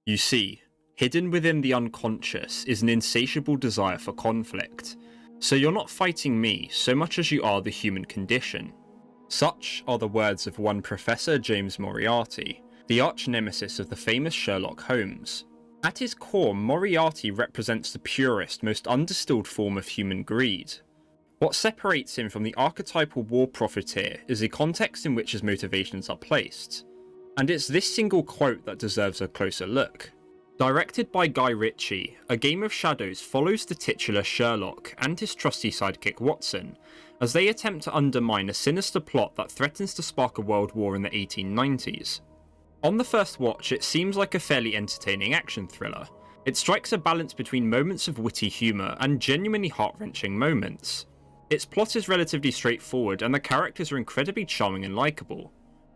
You see, hidden within the unconscious is an insatiable desire for conflict, so you're not fighting me so much as you are the human condition. Such are the words of one Professor James Moriarty, the arch-nemesis of the famous Sherlock Holmes. At his core, Moriarty represents the purest, most undistilled form of human greed. What separates him from the archetypal war profiteer is the context in which his motivations are placed. And it's this single quote that deserves a closer look. Directed by Guy Ritchie, A Game of Shadows follows the titular Sherlock and his trusty sidekick Watson, as they attempt to undermine a sinister plot that threatens to spark a world war in the 1890s. On the first watch, it seems like a fairly entertaining action thriller. It strikes a balance between moments of witty humour and genuinely heart-wrenching moments. Its plot is relatively straightforward and the characters are incredibly charming and likeable.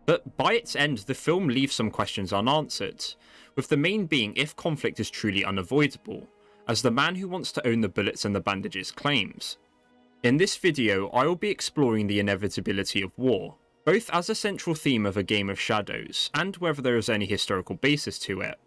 But by its end, the film leaves some questions unanswered, with the main being if conflict is truly unavoidable, as the man who wants to own the bullets and the bandages claims. In this video, I will be exploring the inevitability of war, both as a central theme of A Game of Shadows, and whether there is any historical basis to it.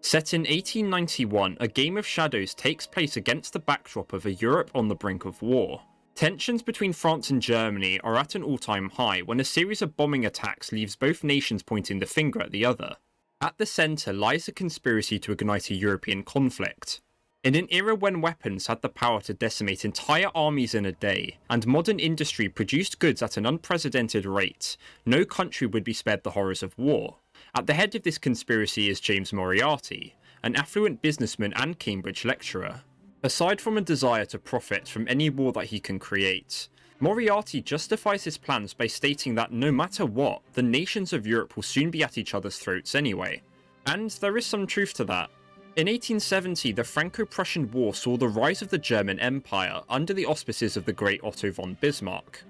Set in 1891, A Game of Shadows takes place against the backdrop of a Europe on the brink of war. Tensions between France and Germany are at an all-time high when a series of bombing attacks leaves both nations pointing the finger at the other. At the centre lies a conspiracy to ignite a European conflict. In an era when weapons had the power to decimate entire armies in a day, and modern industry produced goods at an unprecedented rate, no country would be spared the horrors of war. At the head of this conspiracy is James Moriarty, an affluent businessman and Cambridge lecturer. Aside from a desire to profit from any war that he can create, Moriarty justifies his plans by stating that no matter what, the nations of Europe will soon be at each other's throats anyway. And there is some truth to that. In 1870, the Franco-Prussian War saw the rise of the German Empire under the auspices of the great Otto von Bismarck.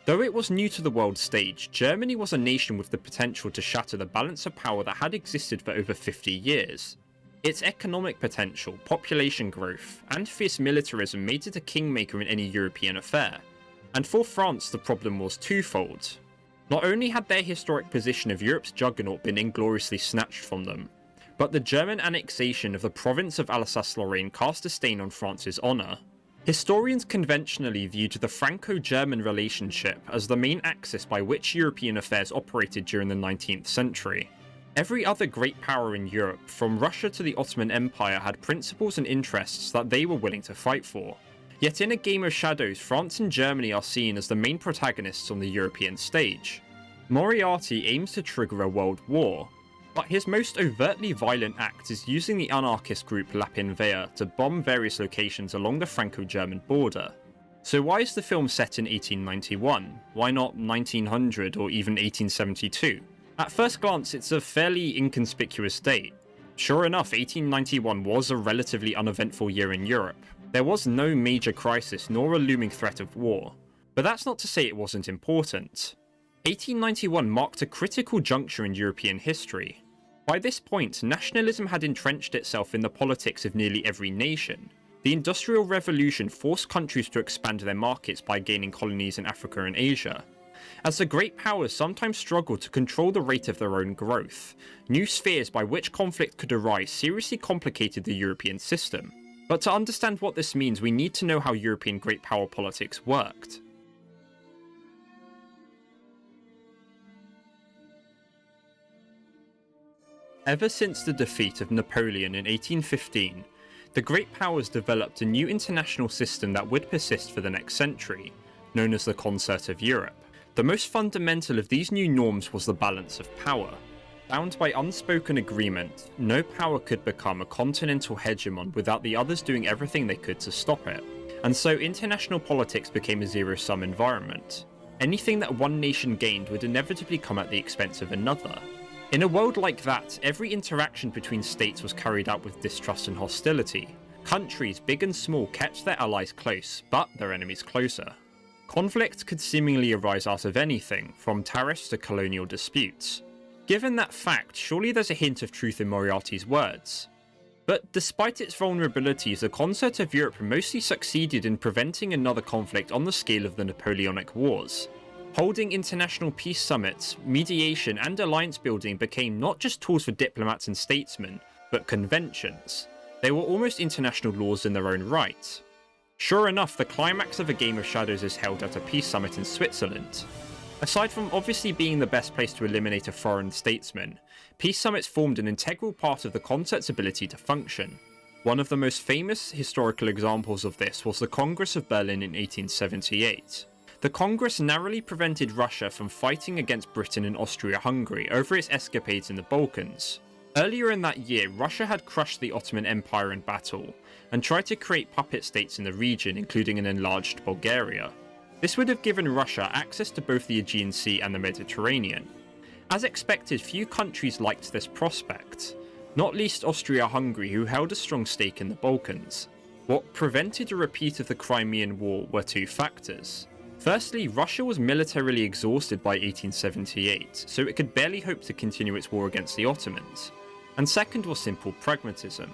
Though it was new to the world stage, Germany was a nation with the potential to shatter the balance of power that had existed for over 50 years. Its economic potential, population growth, and fierce militarism made it a kingmaker in any European affair. And for France, the problem was twofold. Not only had their historic position of Europe's juggernaut been ingloriously snatched from them, but the German annexation of the province of Alsace-Lorraine cast a stain on France's honour. Historians conventionally viewed the Franco-German relationship as the main axis by which European affairs operated during the 19th century. Every other great power in Europe, from Russia to the Ottoman Empire, had principles and interests that they were willing to fight for. Yet in A Game of Shadows, France and Germany are seen as the main protagonists on the European stage. Moriarty aims to trigger a world war, but his most overtly violent act is using the anarchist group Lapinveer to bomb various locations along the Franco-German border. So why is the film set in 1891? Why not 1900 or even 1872? At first glance, it's a fairly inconspicuous date. Sure enough, 1891 was a relatively uneventful year in Europe. There was no major crisis nor a looming threat of war. But that's not to say it wasn't important. 1891 marked a critical juncture in European history. By this point, nationalism had entrenched itself in the politics of nearly every nation. The Industrial Revolution forced countries to expand their markets by gaining colonies in Africa and Asia. As the great powers sometimes struggled to control the rate of their own growth, new spheres by which conflict could arise seriously complicated the European system. But to understand what this means, we need to know how European great power politics worked. Ever since the defeat of Napoleon in 1815, the great powers developed a new international system that would persist for the next century, known as the Concert of Europe. The most fundamental of these new norms was the balance of power. Bound by unspoken agreement, no power could become a continental hegemon without the others doing everything they could to stop it. And so international politics became a zero-sum environment. Anything that one nation gained would inevitably come at the expense of another. In a world like that, every interaction between states was carried out with distrust and hostility. Countries, big and small, kept their allies close, but their enemies closer. Conflict could seemingly arise out of anything, from tariffs to colonial disputes. Given that fact, surely there's a hint of truth in Moriarty's words. But despite its vulnerabilities, the Concert of Europe mostly succeeded in preventing another conflict on the scale of the Napoleonic Wars. Holding international peace summits, mediation and alliance building became not just tools for diplomats and statesmen, but conventions. They were almost international laws in their own right. Sure enough, the climax of A Game of Shadows is held at a peace summit in Switzerland. Aside from obviously being the best place to eliminate a foreign statesman, peace summits formed an integral part of the concert's ability to function. One of the most famous historical examples of this was the Congress of Berlin in 1878. The Congress narrowly prevented Russia from fighting against Britain and Austria-Hungary over its escapades in the Balkans. Earlier in that year, Russia had crushed the Ottoman Empire in battle, and tried to create puppet states in the region, including an enlarged Bulgaria. This would have given Russia access to both the Aegean Sea and the Mediterranean. As expected, few countries liked this prospect, not least Austria-Hungary, who held a strong stake in the Balkans. What prevented a repeat of the Crimean War were two factors. Firstly, Russia was militarily exhausted by 1878, so it could barely hope to continue its war against the Ottomans. And second was simple pragmatism.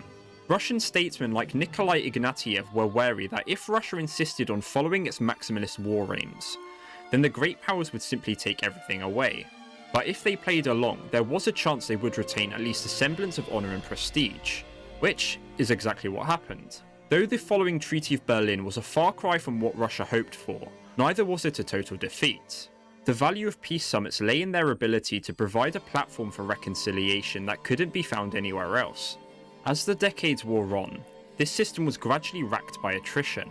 Russian statesmen like Nikolai Ignatieff were wary that if Russia insisted on following its maximalist war aims, then the great powers would simply take everything away. But if they played along, there was a chance they would retain at least a semblance of honour and prestige, which is exactly what happened. Though the following Treaty of Berlin was a far cry from what Russia hoped for, neither was it a total defeat. The value of peace summits lay in their ability to provide a platform for reconciliation that couldn't be found anywhere else. As the decades wore on, this system was gradually racked by attrition.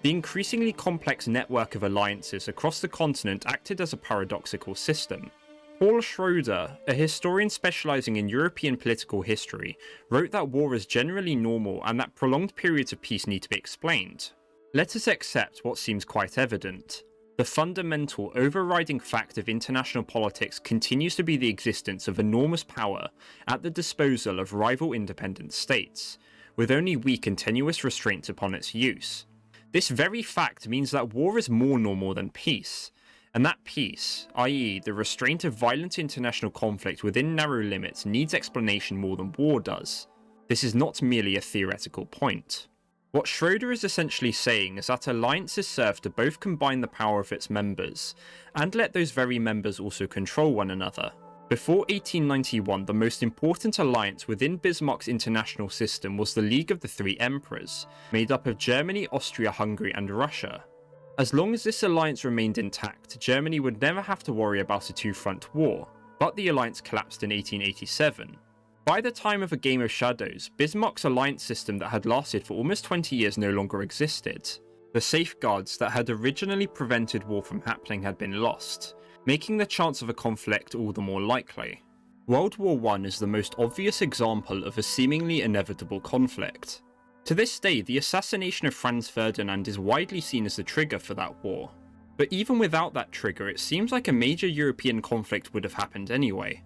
The increasingly complex network of alliances across the continent acted as a paradoxical system. Paul Schroeder, a historian specialising in European political history, wrote that war is generally normal and that prolonged periods of peace need to be explained. Let us accept what seems quite evident. The fundamental, overriding fact of international politics continues to be the existence of enormous power at the disposal of rival independent states, with only weak and tenuous restraints upon its use. This very fact means that war is more normal than peace, and that peace, i.e. the restraint of violent international conflict within narrow limits, needs explanation more than war does. This is not merely a theoretical point. What Schroeder is essentially saying is that alliances serve to both combine the power of its members, and let those very members also control one another. Before 1891, the most important alliance within Bismarck's international system was the League of the Three Emperors, made up of Germany, Austria-Hungary and Russia. As long as this alliance remained intact, Germany would never have to worry about a two-front war, but the alliance collapsed in 1887. By the time of A Game of Shadows, Bismarck's alliance system that had lasted for almost 20 years no longer existed. The safeguards that had originally prevented war from happening had been lost, making the chance of a conflict all the more likely. World War I is the most obvious example of a seemingly inevitable conflict. To this day, the assassination of Franz Ferdinand is widely seen as the trigger for that war. But even without that trigger, it seems like a major European conflict would have happened anyway.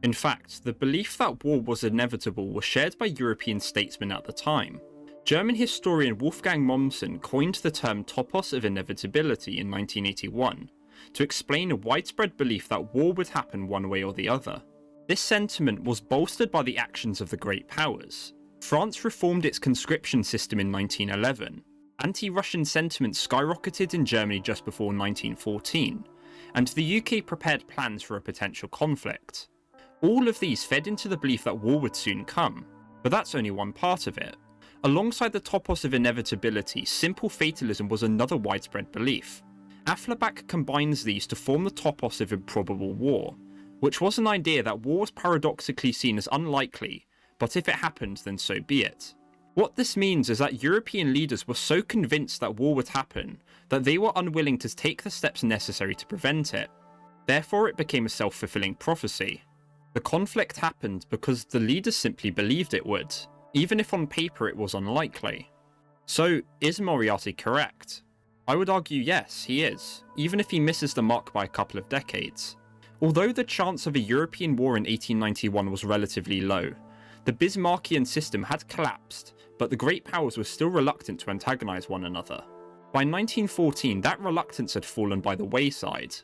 In fact, the belief that war was inevitable was shared by European statesmen at the time. German historian Wolfgang Mommsen coined the term Topos of inevitability in 1981 to explain a widespread belief that war would happen one way or the other. This sentiment was bolstered by the actions of the great powers. France reformed its conscription system in 1911. Anti-Russian sentiment skyrocketed in Germany just before 1914, and the UK prepared plans for a potential conflict. All of these fed into the belief that war would soon come, but that's only one part of it. Alongside the topos of inevitability, simple fatalism was another widespread belief. Afflerbach combines these to form the topos of improbable war, which was an idea that war was paradoxically seen as unlikely, but if it happened, then so be it. What this means is that European leaders were so convinced that war would happen that they were unwilling to take the steps necessary to prevent it. Therefore, it became a self-fulfilling prophecy. The conflict happened because the leaders simply believed it would, even if on paper it was unlikely. So, is Moriarty correct? I would argue yes, he is, even if he misses the mark by a couple of decades. Although the chance of a European war in 1891 was relatively low, the Bismarckian system had collapsed, but the great powers were still reluctant to antagonize one another. By 1914, that reluctance had fallen by the wayside.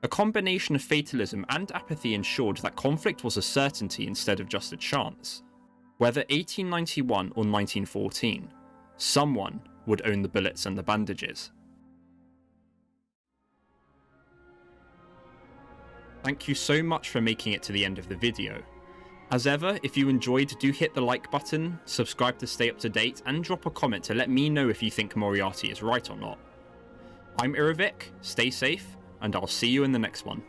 A combination of fatalism and apathy ensured that conflict was a certainty instead of just a chance. Whether 1891 or 1914, someone would own the bullets and the bandages. Thank you so much for making it to the end of the video. As ever, if you enjoyed, do hit the like button, subscribe to stay up to date, and drop a comment to let me know if you think Moriarty is right or not. I'm Irovic, stay safe, and I'll see you in the next one.